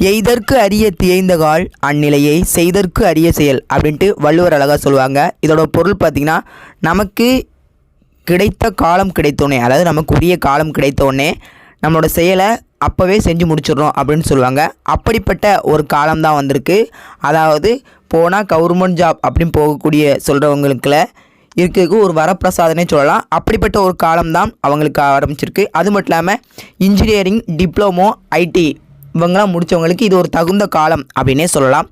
எய்தற்கு அரிய தியைந்தகால் அந்நிலையை செய்தற்கு அரிய செயல் அப்படின்ட்டு வள்ளுவர் அழகாக சொல்லுவாங்க. இதோட பொருள் பார்த்திங்கன்னா, நமக்கு கிடைத்த காலம் கிடைத்தோடனே, அதாவது நமக்கு உரிய காலம் கிடைத்தோடனே நம்மளோட செயலை அப்போவே செஞ்சு முடிச்சிடுறோம் அப்படின்னு சொல்லுவாங்க. அப்படிப்பட்ட ஒரு காலம் தான் வந்திருக்கு. அதாவது போனால் கவர்மெண்ட் ஜாப் அப்படின்னு போகக்கூடிய சொல்கிறவங்களுக்குள்ள இருக்கிறதுக்கு ஒரு வரப்பிரசாதனே சொல்லலாம். அப்படிப்பட்ட ஒரு காலம்தான் அவங்களுக்கு ஆரம்பிச்சிருக்கு. அது மட்டும் இல்லாமல் இன்ஜினியரிங், டிப்ளமோ, ஐடி இவங்களாம் முடித்தவங்களுக்கு இது ஒரு தகுந்த காலம் அப்படின்னே சொல்லலாம்.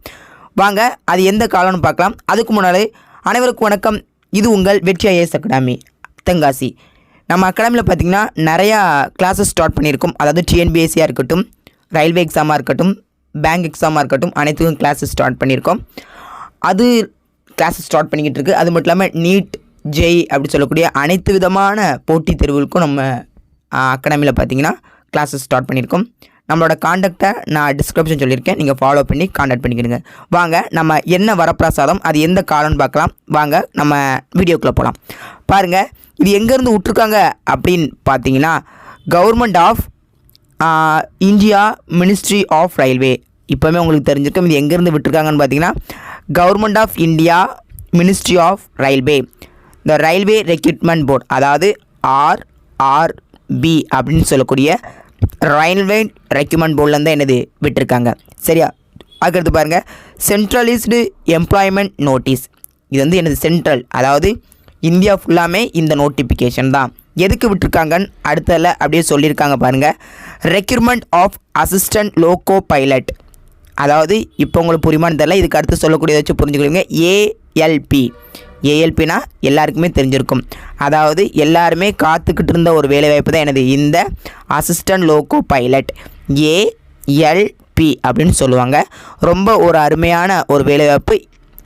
வாங்க அது எந்த காலம்னு பார்க்கலாம். அதுக்கு முன்னாடி அனைவருக்கும் வணக்கம். இது உங்கள் வெற்றி ஐஏஎஸ் அகாடமி தென்காசி. நம்ம அகாடமியில் பார்த்திங்கன்னா நிறையா கிளாஸஸ் ஸ்டார்ட் பண்ணியிருக்கோம். அதாவது டிஎன்பிஎஸ்சியாக இருக்கட்டும், ரயில்வே எக்ஸாமாக இருக்கட்டும், பேங்க் எக்ஸாமாக இருக்கட்டும், அனைத்துக்கும் கிளாஸஸ் ஸ்டார்ட் பண்ணியிருக்கோம். அது கிளாஸஸ் ஸ்டார்ட் பண்ணிக்கிட்டு இருக்குது. அது மட்டும் இல்லாமல் நீட், ஜெய் அப்படி சொல்லக்கூடிய அனைத்து விதமான போட்டித் தேர்வுகளுக்கும் நம்ம அகாடமியில் பார்த்திங்கன்னா கிளாஸஸ் ஸ்டார்ட் பண்ணியிருக்கோம். நம்மளோட காண்டாக்டை நான் டிஸ்கிரிப்ஷன் சொல்லியிருக்கேன், நீங்கள் ஃபாலோ பண்ணி காண்டாக்ட் பண்ணிக்கிடுங்க. வாங்க நம்ம என்ன வரப்பிரசாதம், அது எந்த காலம்னு பார்க்கலாம். வாங்க நம்ம வீடியோக்குள்ளே போகலாம். பாருங்கள், இது எங்கேருந்து விட்ருக்காங்க அப்படின்னு பார்த்தீங்கன்னா, government of India ministry of railway. இப்போவுமே உங்களுக்கு தெரிஞ்சிருக்கும் இது எங்கேருந்து விட்டுருக்காங்கன்னு பார்த்தீங்கன்னா, government of India ministry of railway, இந்த ரயில்வே ரெக்ரூட்மெண்ட் போர்டு, அதாவது ஆர்ஆர்பி அப்படின்னு சொல்லக்கூடிய ரயில்வே ரெக்ரூட்மெண்ட் போர்டில் என்னது விட்டுருக்காங்க. சரியா? அதுக்கடுத்து பாருங்கள், சென்ட்ரலிஸ்டு எம்ப்ளாய்மெண்ட் நோட்டீஸ். இது என்னது சென்ட்ரல், அதாவது இந்தியா ஃபுல்லாமே இந்த நோட்டிஃபிகேஷன் தான். எதுக்கு விட்டுருக்காங்கன்னு அடுத்ததில் அப்படியே சொல்லியிருக்காங்க பாருங்கள். Recruitment of assistant loco pilot, அதாவது இப்போ உங்களுக்கு புரியுமான்னு தெரியல, இதுக்கு அடுத்து சொல்லக்கூடியதை வச்சு புரிஞ்சுக்கிடுங்க. ஏஎல்பினா எல்லாருக்குமே தெரிஞ்சிருக்கும். அதாவது எல்லாருமே காத்துக்கிட்டு இருந்த ஒரு வேலைவாய்ப்பு தான் என்னது இந்த அசிஸ்டன்ட் லோகோ பைலட், ஏஎல்பி அப்படின்னு சொல்லுவாங்க. ரொம்ப ஒரு அருமையான ஒரு வேலைவாய்ப்பு.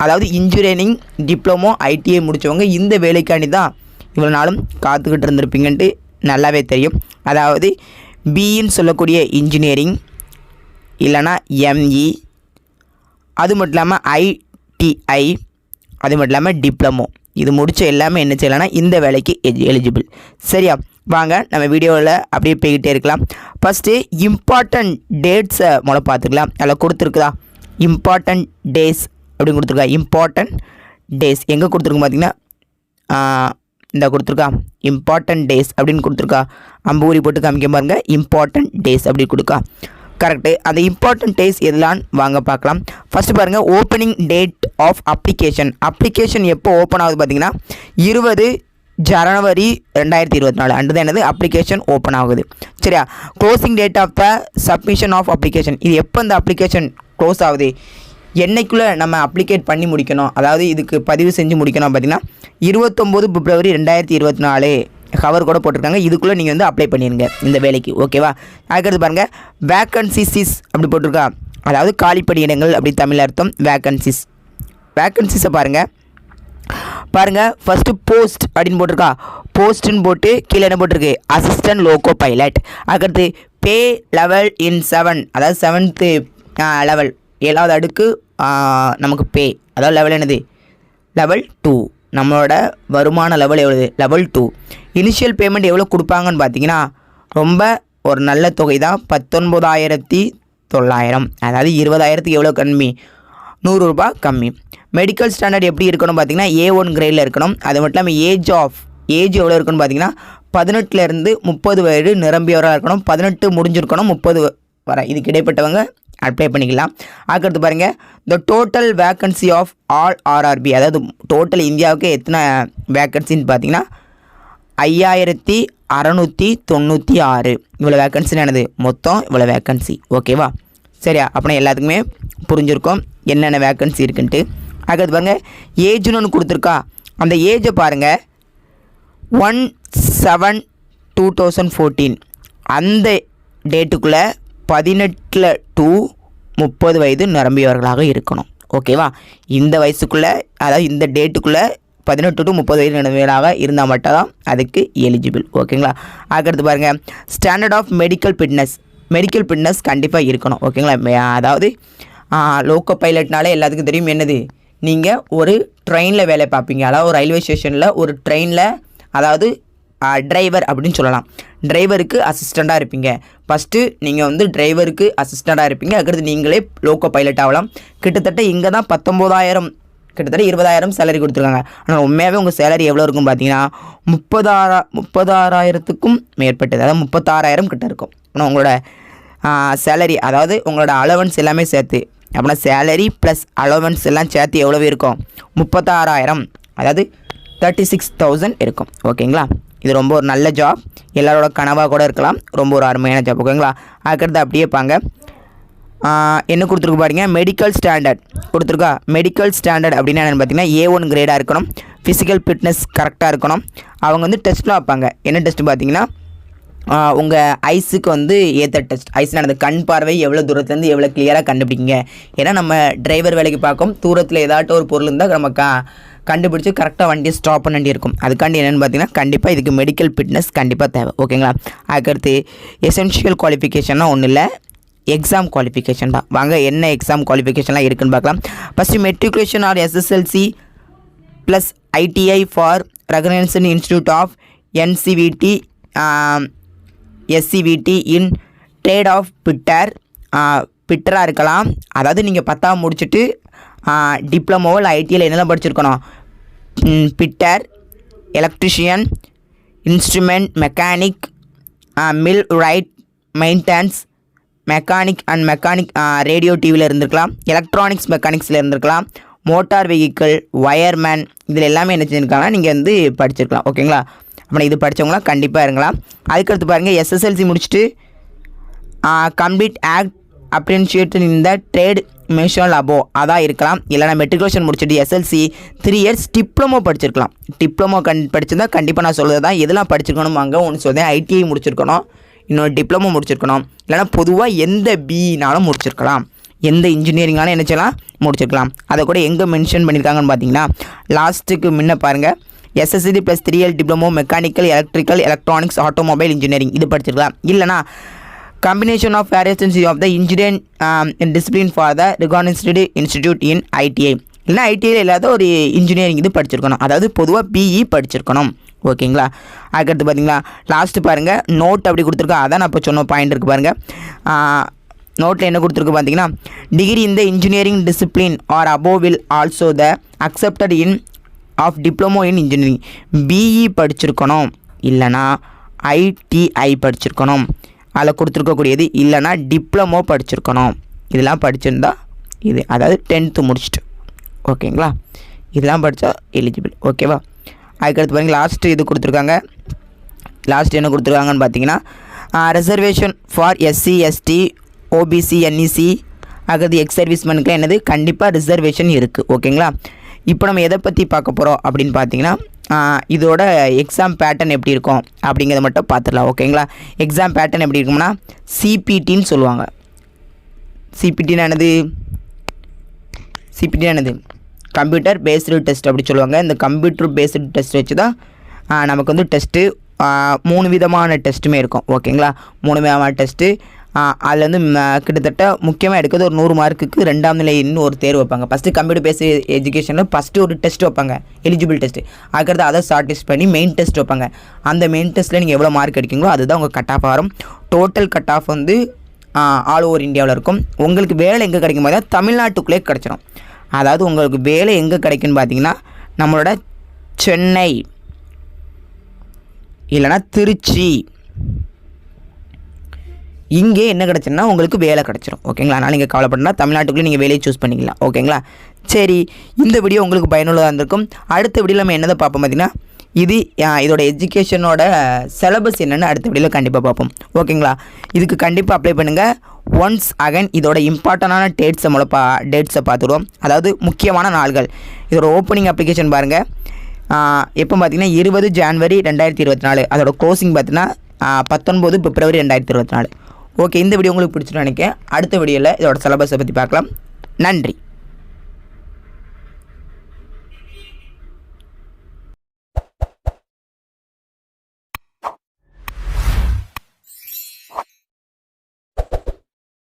அதாவது இன்ஜினியரிங், டிப்ளமோ, ஐடிஐ முடித்தவங்க இந்த வேலைக்காண்டி தான் இவ்வளோ நாளும் காத்துக்கிட்டு இருந்திருப்பீங்கன்ட்டு நல்லாவே தெரியும். அதாவது பின்னு சொல்லக்கூடிய இன்ஜினியரிங், இல்லைனா எம்இ, அது மட்டும் இல்லாமல் ஐடிஐ, அது மட்டும் இல்லாமல் டிப்ளமோ, இது முடித்த எல்லாமே என்ன செய்யலாம்னா இந்த வேலைக்கு எலிஜிபிள். சரியா? வாங்க நம்ம வீடியோவில் அப்படியே போய்கிட்டே இருக்கலாம். ஃபஸ்ட்டு இம்பார்ட்டண்ட் டேட்ஸை பார்த்துக்கலாம். அதில் கொடுத்துருக்குதா இம்பார்ட்டண்ட் டேஸ் அப்படின்னு கொடுத்துருக்கா. இம்பார்ட்டண்ட் டேஸ் எங்கே கொடுத்துருக்கு பார்த்தீங்கன்னா, இந்த கொடுத்துருக்கா இம்பார்ட்டண்ட் டேஸ் அப்படின்னு கொடுத்துருக்கா. அம்பூரி போட்டு காமிக்க பாருங்க, இம்பார்ட்டண்ட் டேஸ் அப்படி கொடுக்கா. கரெக்டு. அந்த இம்பார்ட்டன்ட் டேஸ் எதெல்லாம் வாங்க பார்க்கலாம். ஃபஸ்ட்டு பாருங்கள், ஓப்பனிங் டேட் ஆஃப் அப்ளிகேஷன் எப்போ ஓப்பன் ஆகுது பார்த்தீங்கன்னா 20 ஜனவரி 2024 அன்று தான் என்னது அப்ளிகேஷன் ஓப்பன் ஆகுது. சரியா? Closing date of the submission of application, இது எப்போ இந்த அப்ளிகேஷன் க்ளோஸ் ஆகுது, என்னைக்குள்ளே நம்ம அப்ளிகேட் பண்ணி முடிக்கணும், அதாவது இதுக்கு பதிவு செஞ்சு முடிக்கணும் பார்த்தீங்கன்னா 29 பிப்ரவரி 2024 கவர் கூட போட்டிருக்காங்க. இதுக்குள்ளே நீங்கள் அப்ளை பண்ணிடுங்க இந்த வேலைக்கு. ஓகேவா? அதுக்கடுத்து பாருங்கள், வேக்கன்சிஸ் அப்படி போட்டிருக்கா. அதாவது காலிப்படி இடங்கள் அப்படி தமிழ் அர்த்தம். வேக்கன்சிஸை பாருங்கள். ஃபஸ்ட்டு போஸ்ட் அப்படின்னு போட்டிருக்கா. போஸ்ட்டுன்னு போட்டு கீழே என்ன போட்டிருக்கு, அசிஸ்டன்ட் லோகோ பைலட். அதுக்கடுத்து பே லெவல் இன் 7, அதாவது 7th லெவல், 7வது அடுக்கு நமக்கு பே, அதாவது லெவல் என்னது லெவல் 2. நம்மளோட வருமான லெவல் எவ்வளவு, லெவல் 2. இனிஷியல் பேமெண்ட் எவ்வளோ கொடுப்பாங்கன்னு பார்த்தீங்கன்னா ரொம்ப ஒரு நல்ல தொகை தான், 19,900. அதாவது 20,000க்கு எவ்வளோ கம்மி, 100 ரூபா கம்மி. மெடிக்கல் ஸ்டாண்டர்ட் எப்படி இருக்கணும் பார்த்தீங்கன்னா A1 கிரேடில் இருக்கணும். அது மட்டும் இல்லாமல் ஏஜ் எவ்வளோ இருக்குன்னு பார்த்தீங்கன்னா 18லேருந்து 30 வயது நிரம்பியவராக இருக்கணும். 18 முடிஞ்சிருக்கணும், 30 வர இதுக்கு இடைப்பட்டவங்க அப்ளை பண்ணிக்கலாம். அதுக்கடுத்து பாருங்கள், the total vacancy of all RRB, அதாவது டோட்டல் இந்தியாவுக்கு எத்தனை வேக்கன்சின்னு பார்த்தீங்கன்னா 5,696. இவ்வளோ வேக்கன்சின்னு என்னது மொத்தம் இவ்வளோ வேக்கன்சி. ஓகேவா? சரியா? அப்படின்னா எல்லாத்துக்குமே புரிஞ்சிருக்கும் என்னென்ன வேக்கன்சி இருக்குன்ட்டு. அதுக்கடுத்து பாருங்கள், ஏஜ்னு ஒன்று கொடுத்துருக்கா. அந்த ஏஜை பாருங்கள், 1/7/2014 அந்த டேட்டுக்குள்ளே 18 to 30 வயது நிரம்பியவர்களாக இருக்கணும். ஓகேவா? இந்த வயசுக்குள்ளே, அதாவது இந்த டேட்டுக்குள்ளே 18 to 30 வயது நிரம்பியவர்களாக இருந்தால் மட்டும் தான் அதுக்கு எலிஜிபிள். ஓகேங்களா? அதுக்கடுத்து பாருங்கள், ஸ்டாண்டர்ட் ஆஃப் மெடிக்கல் ஃபிட்னஸ் கண்டிப்பாக இருக்கணும். ஓகேங்களா? அதாவது லோக்கோ பைலட்னாலே எல்லாத்துக்கும் தெரியும் என்னது, நீங்கள் ஒரு ட்ரெயினில் வேலை பார்ப்பீங்க. அதாவது ஒரு ரயில்வே ஸ்டேஷனில் ஒரு ட்ரெயினில், அதாவது டிரைவர் அப்படின்னு சொல்லலாம். டிரைவருக்கு அசிஸ்டண்ட்டாக இருப்பீங்க. ஃபஸ்ட்டு நீங்கள் வந்து டிரைவருக்கு அசிஸ்டண்ட்டாக இருப்பீங்க. அதுக்கடுத்து நீங்களே லோக்கோ பைலட் ஆகலாம். கிட்டத்தட்ட இங்கே தான் 19,000 கிட்டத்தட்ட 20,000 சேலரி கொடுத்துருக்காங்க. ஆனால் உண்மையாகவே உங்கள் சேலரி எவ்வளோ இருக்கும் பார்த்தீங்கன்னா 36,000க்கும் மேற்பட்டது, அதாவது 36,000 கிட்ட இருக்கும். ஆனால் உங்களோட சேலரி, அதாவது உங்களோட அலவன்ஸ் எல்லாமே சேர்த்து, அப்படின்னா சேலரி ப்ளஸ் அலவன்ஸ் எல்லாம் சேர்த்து எவ்வளவு இருக்கும்? 36,000, அதாவது 36,000 இருக்கும். ஓகேங்களா? இது ரொம்ப ஒரு நல்ல ஜாப், எல்லாரோட கனவாக கூட இருக்கலாம். ரொம்ப ஒரு அருமையான ஜாப். ஓகேங்களா? அதுக்கடுத்து அப்படியே பாங்க, என்ன கொடுத்துருக்கு பாருங்க, மெடிக்கல் ஸ்டாண்டர்ட் கொடுத்துருக்கா. மெடிக்கல் ஸ்டாண்டர்ட் அப்படின்னா என்னென்னு பார்த்தீங்கன்னா A1 கிரேடாக இருக்கணும், ஃபிசிக்கல் ஃபிட்னஸ் கரெக்டாக இருக்கணும். அவங்க வந்து டெஸ்ட்லாம் வைப்பாங்க. என்ன டெஸ்ட்டு பார்த்தீங்கன்னா உங்கள் ஐஸுக்கு வந்து ஏற்ற டெஸ்ட். ஐஸ்னால் அந்த கண் பார்வை எவ்வளோ தூரத்துலேருந்து எவ்வளோ கிளியராக கண்டுபிடிங்க. ஏன்னா நம்ம டிரைவர் வேலைக்கு பார்க்கும், தூரத்தில் ஏதாட்டும் ஒரு பொருள் இருந்தால் நம்ம கண்டுபிடிச்சி கரெக்டாக வண்டியை ஸ்டாப் பண்ண வேண்டி இருக்கும். அதுக்காண்டி என்னென்னு பார்த்தீங்கன்னா கண்டிப்பாக இதுக்கு மெடிக்கல் ஃபிட்னஸ் கண்டிப்பாக தேவை. ஓகேங்களா? அதுக்கடுத்து எசென்ஷியல் குவாலிஃபிகேஷன்னா ஒன்றும் இல்லை, எக்ஸாம் குவாலிஃபிகேஷன் தான். வாங்க என்ன எக்ஸாம் குவாலிஃபிகேஷன்லாம் இருக்குதுன்னு பார்க்கலாம். First matriculation or SSLC plus ITI for recognition institute of NCVT SCVT in trade of பிட்டராக இருக்கலாம். அதாவது நீங்கள் 10ஆம் முடிச்சுட்டு டிப்ளமோவில் ITIயில் என்னெல்லாம் படிச்சிருக்கணும்? Fitter, electrician, instrument mechanic, millwright, maintenance mechanic and mechanic, radio டிவியில் இருந்திருக்கலாம், எலக்ட்ரானிக்ஸ் மெக்கானிக்ஸில் இருந்திருக்கலாம், மோட்டார் வெஹிக்கிள், வயர்மேன், இதில் எல்லாமே என்ன செஞ்சுருக்காங்கன்னா நீங்கள் வந்து படிச்சிருக்கலாம். ஓகேங்களா? அப்படின்னா இது படித்தவங்களாம் கண்டிப்பாக இருக்கலாம். அதுக்கடுத்து பாருங்கள், SSLC முடிச்சுட்டு கம்ப்ளீட் ஆக்ட் அப்ரென்ஷியேட் இந்த ட்ரேட் மெஷினல் அபோ அதான் இருக்கலாம். இல்லைனா மெட்ரிகுலேஷன் முடிச்சுட்டு SSLC 3 இயர்ஸ் டிப்ளமோ படிச்சிருக்கலாம். டிப்ளமோ படிச்சிருந்தா கண்டிப்பாக நான் சொல்கிறது தான் எதெல்லாம் படிச்சிருக்கணும். அங்கே ஒன்று சொல்கிறேன், ITI முடிச்சிருக்கணும், இன்னொரு டிப்ளமோ முடிச்சிருக்கணும். இல்லைனா பொதுவாக எந்த BEனாலும் முடிச்சிருக்கலாம், எந்த இன்ஜினியரிங்னாலும் என்ன செய்யலாம், முடிச்சிருக்கலாம். அதை கூட எங்கே மென்ஷன் பண்ணியிருக்காங்கன்னு பார்த்தீங்கன்னா லாஸ்ட்டுக்கு முன்ன பாருங்கள், SSLC + 3 year diploma mechanical, electrical, electronics, automobile engineering இது படிச்சிருக்கலாம். இல்லைனா combination of variations of the engineering discipline for the recognised institute in ITI, இல்லைனா ITIயில் இல்லாத ஒரு இன்ஜினியரிங் இது படிச்சிருக்கணும். அதாவது பொதுவாக BE படிச்சிருக்கணும். ஓகேங்களா? அதுக்கடுத்து பார்த்தீங்களா லாஸ்ட்டு பாருங்கள், நோட் அப்படி கொடுத்துருக்கா. அதான் நான் இப்போ சொன்ன பாயிண்ட் இருக்குது பாருங்கள். நோட்டில் என்ன கொடுத்துருக்கு பார்த்தீங்கன்னா, டிகிரி இந்த engineering discipline or above will also the accepted in of diploma in engineering. BE படிச்சிருக்கணும், இல்லைனா ITI படிச்சிருக்கணும். அதில் கொடுத்துருக்கக்கூடியது இல்லைனா டிப்ளமோ படிச்சிருக்கணும். இதெல்லாம் படிச்சிருந்தா இது, அதாவது 10th முடிச்சுட்டு. ஓகேங்களா? இதெல்லாம் படித்தா எலிஜிபிள். ஓகேவா? அதுக்கடுத்து பாருங்கள், லாஸ்ட்டு இது கொடுத்துருக்காங்க. லாஸ்ட் என்ன கொடுத்துருக்காங்கன்னு பார்த்தீங்கன்னா reservation for SC ST OBC NEC அதுக்கடுத்து எக்ஸ் சர்வீஸ்மேனுக்குலாம் என்னது கண்டிப்பாக ரிசர்வேஷன் இருக்குது. ஓகேங்களா? இப்போ நம்ம எதை பற்றி பார்க்க போகிறோம் அப்படின்னு பார்த்தீங்கன்னா இதோட எக்ஸாம் பேட்டர்ன் எப்படி இருக்கும் அப்படிங்கிறத மட்டும் பார்த்துடலாம். ஓகேங்களா? எக்ஸாம் பேட்டர்ன் எப்படி இருக்கும்னா CPTன்னு சொல்லுவாங்க. CPTன்னா என்னது? கம்ப்யூட்டர் பேஸ்டு டெஸ்ட் அப்படி சொல்லுவாங்க. இந்த கம்ப்யூட்டர் பேஸ்டு டெஸ்ட் வச்சு தான் நமக்கு வந்து டெஸ்ட்டு 3 விதமான டெஸ்ட்டுமே இருக்கும். ஓகேங்களா? 3 விதமான டெஸ்ட்டு. அதில் வந்து கிட்டத்தட்ட முக்கியமாக எடுக்கிறது ஒரு 100 மார்க்குக்கு 2ஆம் நிலைன்னு ஒரு தேர்வு வைப்பாங்க. ஃபஸ்ட்டு கம்ப்யூட்டர் பேஸ்டு எஜுகேஷனில் ஃபஸ்ட்டு ஒரு டெஸ்ட் வைப்பாங்க, எலிஜிபிள் டெஸ்ட்டு. அதுக்கடுத்து அதை ஷார்ட் டெஸ்ட் பண்ணி மெயின் டெஸ்ட் வைப்பாங்க. அந்த மெயின் டெஸ்ட்டில் நீங்கள் எவ்வளோ மார்க் எடுக்கீங்களோ அதுதான் உங்கள் கட் ஆஃப் வரும். டோட்டல் கட் ஆஃப் வந்து ஆல் ஓவர் இந்தியாவில் இருக்கும். உங்களுக்கு வேலை எங்கே கிடைக்கும் போது தமிழ்நாட்டுக்குள்ளே கிடச்சிடும். அதாவது உங்களுக்கு வேலை எங்கே கிடைக்குன்னு பார்த்தீங்கன்னா நம்மளோட சென்னை இல்லைனா திருச்சி, இங்கே என்ன கிடச்சுன்னா உங்களுக்கு வேலை கிடச்சிரும். ஓகேங்களா? அதனால் நீங்கள் கவலைப்படனா தமிழ்நாட்டுக்குள்ளே நீங்கள் வேலையை சூஸ் பண்ணிக்கலாம். ஓகேங்களா? சரி, இந்த வீடியோ உங்களுக்கு பயனுள்ளதாக இருந்திருக்கும். அடுத்த வீடியோவில் நம்ம என்னதை பார்ப்போம் பார்த்தீங்கன்னா இதோட எஜுகேஷனோட சிலபஸ் என்னென்னு அடுத்த வீடியோவில் கண்டிப்பாக பார்ப்போம். ஓகேங்களா? இதுக்கு கண்டிப்பாக அப்ளை பண்ணுங்கள். ஒன்ஸ் அகைன் இதோட இம்பார்ட்டண்டான டேட்ஸை பார்த்துடுவோம். அதாவது முக்கியமான நாள்கள். இதோட ஓப்பனிங் அப்ளிகேஷன் பாருங்கள். எப்போ பார்த்தீங்கன்னா 20 ஜனவரி 2024. அதோட க்ளோசிங் பார்த்தீங்கன்னா 19 பிப்ரவரி 2024. ஓகே, இந்த வீடியோ உங்களுக்கு பிடிச்சிட்டு நினைக்கிறேன். அடுத்த வீடியோவில் இதோட சிலபஸை பற்றி பார்க்கலாம். நன்றி.